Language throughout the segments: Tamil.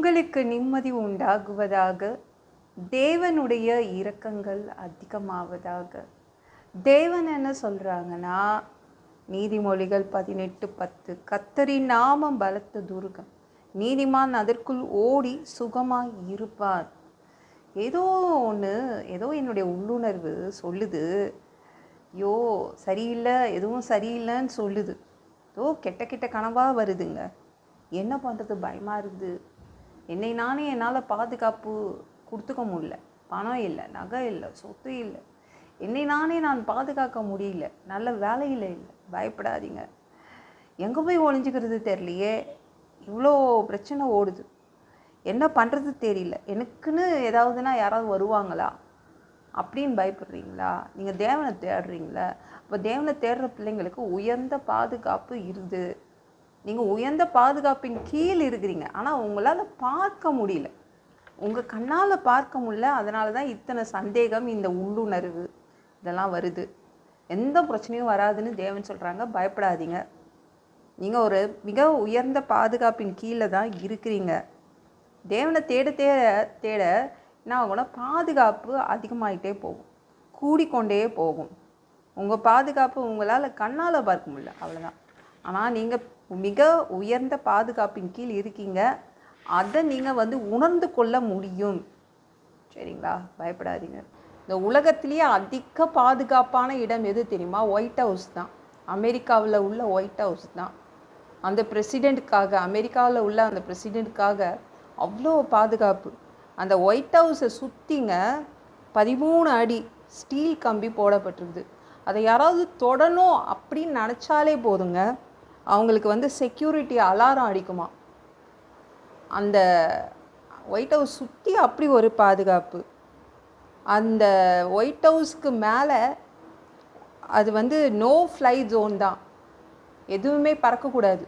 உங்களுக்கு நிம்மதி உண்டாகுவதாக, தேவனுடைய இரக்கங்கள் அதிகமாவதாக. தேவன் என்ன சொல்கிறாங்கன்னா, நீதிமொழிகள் 18:10, கர்த்தரின் நாமம் பலத்த துர்கம், நீதிமான் அதற்குள் ஓடி சுகமாய் இருப்பார். ஏதோ என்னுடைய உள்ளுணர்வு சொல்லுது, ஐயோ சரியில்லை, எதுவும் சரியில்லைன்னு சொல்லுது. ஏதோ கெட்ட கெட்ட கனவாக வருதுங்க. என்ன பண்ணுறது, பயமாக இருக்குது. என்னை நானே என்னால் பாதுகாப்பு கொடுத்துக்க முடியல. பணம் இல்லை, நகை இல்லை, சொத்து இல்லை. நான் பாதுகாக்க முடியல. நல்ல வேலையில் இல்லை. பயப்படாதீங்க. எங்கே போய் ஒளிஞ்சிக்கிறது தெரியலையே, இவ்வளோ பிரச்சனை ஓடுது, என்ன பண்ணுறது தெரியல, எனக்குன்னு ஏதாவதுனா யாராவது வருவாங்களா அப்படின்னு பயப்படுறீங்களா? நீங்கள் தேவனை தேடுறீங்களா? அப்போ தேவனை தேடுற பிள்ளைங்களுக்கு உயர்ந்த பாதுகாப்பு இருக்குது. நீங்கள் உயர்ந்த பாதுகாப்பின் கீழ் இருக்கிறீங்க. ஆனால் உங்களால் பார்க்க முடியல, உங்கள் கண்ணால் பார்க்க முடியல. அதனால தான் இத்தனை சந்தேகம், இந்த உள்ளுணர்வு இதெல்லாம் வருது. எந்த பிரச்சனையும் வராதுன்னு தேவன் சொல்கிறாங்க. பயப்படாதீங்க. நீங்கள் ஒரு மிக உயர்ந்த பாதுகாப்பின் கீழே தான் இருக்கிறீங்க. தேவனை தேட தேட தேட என்ன ஆகும்னா, பாதுகாப்பு அதிகமாகிட்டே போகும், கூடிக்கொண்டே போகும். உங்கள் பாதுகாப்பு உங்களால் கண்ணால் பார்க்க முடியல, அவ்வளோதான். ஆனால் நீங்கள் மிக உயர்ந்த பாதுகாப்பின் கீழ் இருக்கீங்க. அதை நீங்கள் உணர்ந்து கொள்ள முடியும். சரிங்களா? பயப்படாதீங்க. இந்த உலகத்திலேயே அதிக பாதுகாப்பான இடம் எது தெரியுமா? ஒயிட் ஹவுஸ் தான். அமெரிக்காவில் உள்ள ஒயிட் ஹவுஸ் தான். அந்த பிரசிடெண்ட்டுக்காக, அமெரிக்காவில் உள்ள அந்த பிரசிடெண்ட்டுக்காக அவ்வளோ பாதுகாப்பு. அந்த ஒயிட் ஹவுஸை சுற்றிங்க 13 அடி ஸ்டீல் கம்பி போடப்பட்டிருக்குது. அதை யாராவது தொடணும் அப்படின்னு நினச்சாலே போதுங்க, அவங்களுக்கு செக்யூரிட்டி அலாரம் அடிக்குமா. அந்த ஒயிட் ஹவுஸ் சுற்றி அப்படி ஒரு பாதுகாப்பு. அந்த ஒயிட் ஹவுஸ்க்கு மேலே அது நோ ஃப்ளை ஜோன் தான். எதுவுமே பறக்கக்கூடாது.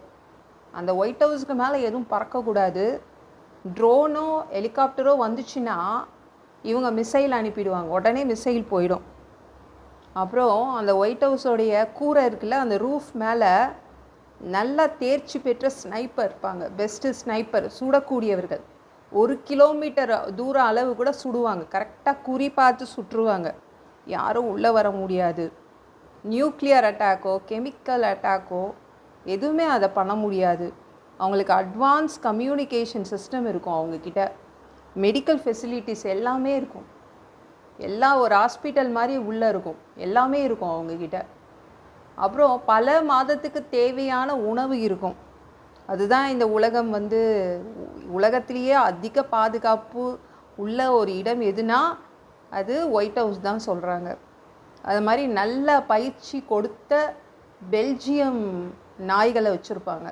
அந்த ஒயிட் ஹவுஸ்க்கு மேலே எதுவும் பறக்கக்கூடாது. ட்ரோனோ ஹெலிகாப்டரோ வந்துச்சுன்னா இவங்க மிசைல் அனுப்பிடுவாங்க, உடனே மிசைல் போயிடும். அப்புறம் அந்த ஒயிட் ஹவுஸோடைய கூரை இருக்குல்ல, அந்த ரூஃப் மேலே நல்லா தேர்ச்சி பெற்ற ஸ்னைப்பர் இருப்பாங்க. Best sniper, சுடக்கூடியவர்கள். 1 கிலோமீட்டர் தூரம் அளவு கூட சுடுவாங்க. கரெக்டாக குறி பார்த்து சுட்டுருவாங்க. யாரும் உள்ளே வர முடியாது. நியூக்ளியர் அட்டாக்கோ கெமிக்கல் அட்டாக்கோ எதுவுமே அதை பண்ண முடியாது. அவங்களுக்கு அட்வான்ஸ் கம்யூனிகேஷன் சிஸ்டம் இருக்கும். அவங்கக்கிட்ட மெடிக்கல் ஃபெசிலிட்டிஸ் எல்லாமே இருக்கும். எல்லாம் ஒரு ஹாஸ்பிட்டல் மாதிரி உள்ளே இருக்கும், எல்லாமே இருக்கும் அவங்கக்கிட்ட. அப்புறம் பல மாதத்துக்கு தேவையான உணவு இருக்கும். அதுதான் இந்த உலகம் உலகத்திலேயே அதிக பாதுகாப்பு உள்ள ஒரு இடம் எதுனா அது ஒயிட் ஹவுஸ் தான் சொல்கிறாங்க. அது மாதிரி நல்ல பயிற்சி கொடுத்த பெல்ஜியம் நாய்களை வச்சுருப்பாங்க.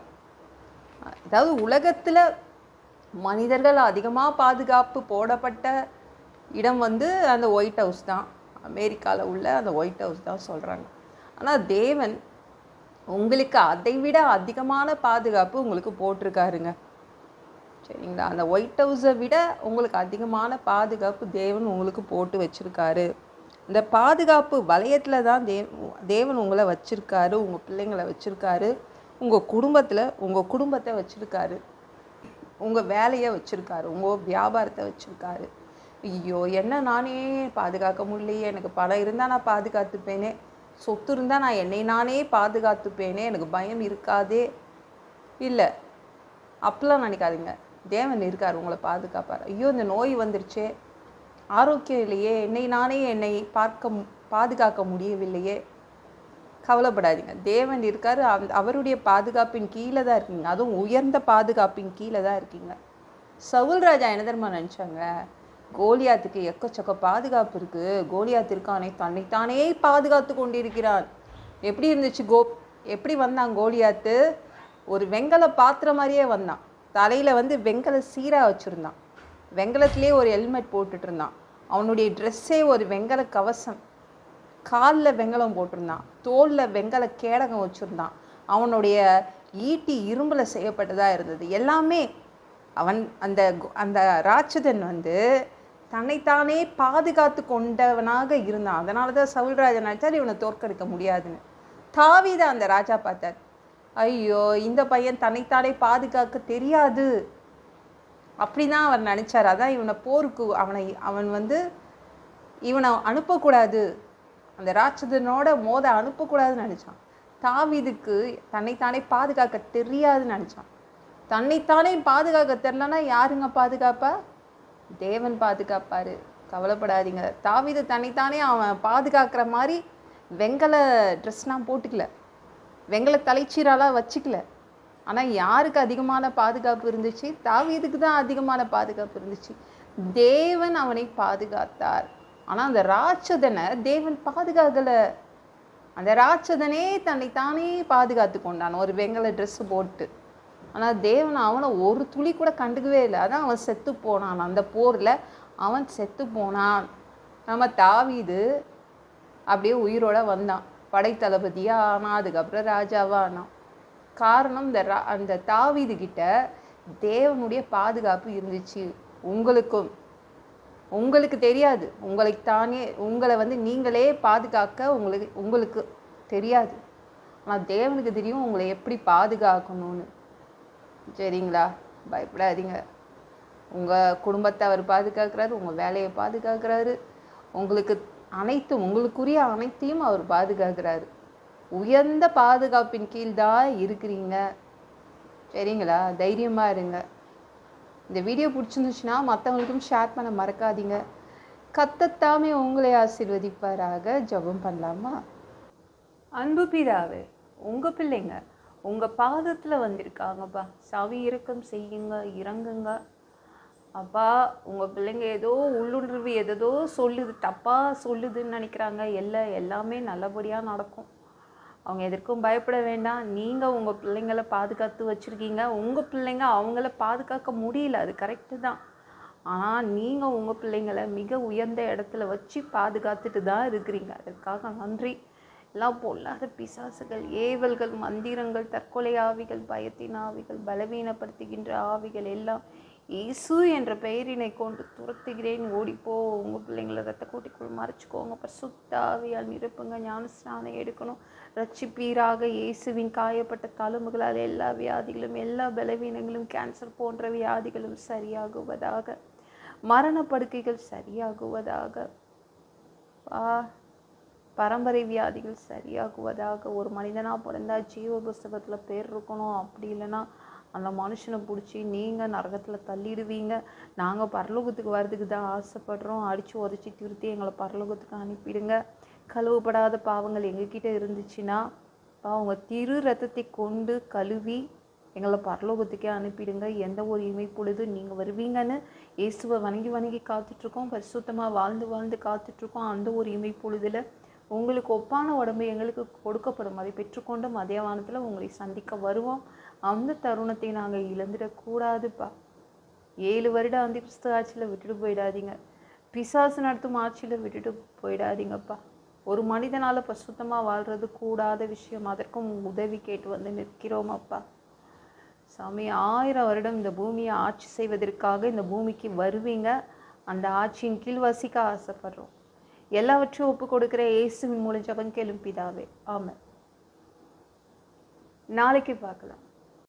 அதாவது உலகத்தில் மனிதர்கள் அதிகமாக பாதுகாப்பு போடப்பட்ட இடம் அந்த ஒயிட் ஹவுஸ் தான். அமெரிக்காவில் உள்ள அந்த ஒயிட் ஹவுஸ் தான் சொல்கிறாங்க. ஆனால் தேவன் உங்களுக்கு அதை விட அதிகமான பாதுகாப்பு உங்களுக்கு போட்டிருக்காருங்க. சரிங்களா? அந்த ஒயிட் ஹவுஸை விட உங்களுக்கு அதிகமான பாதுகாப்பு தேவன் உங்களுக்கு போட்டு வச்சுருக்காரு. இந்த பாதுகாப்பு வளையத்தில் தான் தேவன் உங்களை வச்சுருக்காரு, உங்கள் பிள்ளைங்களை வச்சுருக்காரு, உங்கள் குடும்பத்தை வச்சுருக்காரு, உங்கள் வேலையை வச்சுருக்காரு, உங்கள் வியாபாரத்தை வச்சுருக்காரு. ஐயோ, என்ன நானே பாதுகாக்க முடியலையே, எனக்கு பணம் இருந்தால் நான் பாதுகாத்துப்பேனே, சொத்து இருந்தால் நான் நானே பாதுகாத்துப்பேனே, எனக்கு பயம் இருக்காதே. இல்லை, அப்படிலாம் நினைக்காதீங்க. தேவன் இருக்கார், உங்களை பாதுகாப்பார். ஐயோ, இந்த நோய் வந்துருச்சே, ஆரோக்கியம் இல்லையே, நானே பாதுகாக்க முடியவில்லையே, கவலைப்படாதீங்க. தேவன் இருக்கார். அவருடைய பாதுகாப்பின் கீழே தான் இருக்கீங்க. அதுவும் உயர்ந்த பாதுகாப்பின் கீழே தான் இருக்கீங்க. சவுல் ராஜா என்ன தெரியுமா நினச்சாங்க? கோலியாத்துக்கு எக்கச்சக்க பாதுகாப்பு இருக்குது, கோலியாத் இருக்கானே, தன்னைத்தானே பாதுகாத்து கொண்டிருக்கிறான். எப்படி இருந்துச்சு? எப்படி வந்தான் கோலியாத்து? ஒரு வெங்கல பாத்திரம் மாதிரியே வந்தான். தலையில் வெங்கல சீராக வச்சுருந்தான். வெங்கலத்திலே ஒரு ஹெல்மெட் போட்டுட்டு இருந்தான். அவனுடைய ட்ரெஸ்ஸே ஒரு வெங்கல கவசம். காலில் வெங்கலம் போட்டிருந்தான். தோலில் வெங்கல கேடகம் வச்சுருந்தான். அவனுடைய ஈட்டி இரும்பில் செய்யப்பட்டதாக இருந்தது. எல்லாமே அவன் அந்த ராட்சதன் தன்னைத்தானே பாதுகாத்து கொண்டவனாக இருந்தான். அதனால தான் சவுல்ராஜா நினச்சார் இவனை தோற்கடிக்க முடியாதுன்னு. தாவீத அந்த ராஜா பார்த்தார், ஐயோ இந்த பையன் தன்னைத்தானே பாதுகாக்க தெரியாது, அப்படி தான் அவர் நினச்சார். அதான் அவன் வந்து இவனை அனுப்பக்கூடாது, அந்த ராட்சதனோட மோத அனுப்பக்கூடாதுன்னு நினச்சான். தாவீதுக்கு தன்னைத்தானே பாதுகாக்க தெரியாதுன்னு நினச்சான். தன்னைத்தானே பாதுகாக்க தெரிலனா யாருங்க பாதுகாப்பா? தேவன் பாதுகாப்பார், கவலைப்படாதீங்க. தாவீது தன்னைத்தானே அவன் பாதுகாக்கிற மாதிரி வெங்கல ட்ரெஸ்லாம் போட்டுக்கல, வெங்கல தலைச்சீராலாம் வச்சுக்கல. ஆனால் யாருக்கு அதிகமான பாதுகாப்பு இருந்துச்சு? தாவீதுக்கு தான் அதிகமான பாதுகாப்பு இருந்துச்சு. தேவன் அவனை பாதுகாத்தார். ஆனால் அந்த ராட்சதனை தேவன் பாதுகாக்கலை. அந்த ராட்சதனே தன்னைத்தானே பாதுகாத்து கொண்டான் ஒரு வெங்கல ட்ரெஸ்ஸு போட்டு. ஆனால் தேவன் அவனை ஒரு துளி கூட கண்டுக்கவே இல்லை. அதான் அவன் செத்து போனான். அந்த போரில் அவன் செத்து போனான். நம்ம தாவீது அப்படியே உயிரோட வந்தான், படைத்தளபதியாக ஆனால், அதுக்கப்புறம் ராஜாவாக ஆனான். காரணம் அந்த தாவீது கிட்ட தேவனுடைய பாதுகாப்பு இருந்துச்சு. உங்களுக்கு தெரியாது, உங்களை வந்து நீங்களே பாதுகாக்க உங்களுக்கு தெரியாது. ஆனால் தேவனுக்கு தெரியும் உங்களை எப்படி பாதுகாக்கணும்னு. சரிங்களா? பயப்படாதீங்க. உங்கள் குடும்பத்தை அவர் பாதுகாக்கிறாரு, உங்கள் வேலையை பாதுகாக்கிறாரு, உங்களுக்குரிய அனைத்தையும் அவர் பாதுகாக்கிறாரு. உயர்ந்த பாதுகாப்பின் கீழ்தான் இருக்கிறீங்க. சரிங்களா? தைரியமாக இருங்க. இந்த வீடியோ பிடிச்சிருந்துச்சுன்னா மற்றவங்களுக்கும் ஷேர் பண்ண மறக்காதீங்க. கர்த்தர் உங்களை ஆசீர்வதிப்பாராக. ஜெபம் பண்ணலாமா? அன்பு பிதாவே, உங்கள் பிள்ளைங்க உங்கள் பாதத்தில் வந்திருக்காங்கப்பா. சவி இரக்கம் செய்யுங்க, இறங்குங்க அப்பா. உங்கள் பிள்ளைங்க ஏதோ உள்ளுணர்வு ஏதோ சொல்லுது, தப்பாக சொல்லுதுன்னு நினைக்கிறாங்க. எல்லாமே நல்லபடியாக நடக்கும். அவங்க எதற்கும் பயப்பட வேண்டாம். நீங்கள் உங்கள் பிள்ளைங்களை பாதுகாத்து வச்சுருக்கீங்க. உங்கள் பிள்ளைங்க அவங்கள பாதுகாக்க முடியல, அது கரெக்டு தான். ஆனால் நீங்கள் உங்கள் பிள்ளைங்களை மிக உயர்ந்த இடத்துல வச்சு பாதுகாத்துட்டு தான் இருக்கிறீங்க. அதற்காக நன்றி. எல்லாம் பொல்லாத பிசாசுகள், ஏவல்கள், மந்திரங்கள், தற்கொலை ஆவிகள், பயத்தின் ஆவிகள், பலவீனப்படுத்துகின்ற ஆவிகள் எல்லாம் இயேசு என்ற பெயரினை கொண்டு துரத்துகிறேன். ஓடிப்போ. உங்கள் பிள்ளைங்களை ரத்த கூட்டிக்குள் மறைச்சிக்கோங்க. பரிசுத்த ஆவியால் நிரப்புங்க. ஞானஸ்நானம் எடுக்கணும். ரட்சிப்பீராக. இயேசுவின் காயப்பட்ட தழும்புகளால் எல்லா வியாதிகளும், எல்லா பலவீனங்களும், கேன்சர் போன்ற வியாதிகளும் சரியாகுவதாக. மரணப்படுக்கைகள் சரியாகுவதாக. பரம்பரை வியாதிகள் சரியாகுவதாக. ஒரு மனிதனாக பிறந்தா ஜீவ புஸ்தகத்தில் பேர் இருக்கணும். அப்படி இல்லைன்னா அந்த மனுஷனை பிடிச்சி நீங்கள் நரகத்தில் தள்ளிடுவீங்க. நாங்கள் பரலோகத்துக்கு வர்றதுக்கு தான் ஆசைப்படுறோம். அடித்து உதச்சி திருத்தி எங்களை பரலோகத்துக்கு அனுப்பிடுங்க. கழுவப்படாத பாவங்கள் எங்ககிட்ட இருந்துச்சுன்னா அவங்க திரு ரத்தத்தை கொண்டு கழுவி எங்களை பரலோகத்துக்கே அனுப்பிடுங்க. எந்த ஒரு இமைப்பொழுது நீங்கள் வருவீங்கன்னு இயேசுவை வணங்கி காத்துட்ருக்கோம். பரிசுத்தமாக வாழ்ந்து காத்துட்ருக்கோம். அந்த ஒரு இமைப்பொழுதில் உங்களுக்கு ஒப்பான உடம்பு எங்களுக்கு கொடுக்கப்படும். அதை பெற்றுக்கொண்டு மதியவானத்தில் உங்களை சந்திக்க வருவோம். அந்த தருணத்தை நாங்கள் இழந்துடக்கூடாதுப்பா. 7 வருட அந்த கிறிஸ்து ஆட்சியில் விட்டுட்டு போயிடாதீங்க. பிசாசு நடத்தும் ஆட்சியில் விட்டுட்டு போயிடாதீங்கப்பா. ஒரு மனிதனால் பரிசுத்தமாக வாழ்கிறது கூடாத விஷயம். அதற்கும் உதவி கேட்டு வந்து நிற்கிறோம் அப்பா. சாமி, 1000 வருடம் இந்த பூமியை ஆட்சி செய்வதற்காக இந்த பூமிக்கு வருவீங்க. அந்த ஆட்சியின் கீழ் வசிக்க ஆசைப்படுறோம். எல்லாவற்றையும் ஒப்பு கொடுக்குற இயேசுவின் மூலம் ஜெபம் கேளும் பிதாவே. ஆமென். நாளைக்கு பார்க்கலாம்.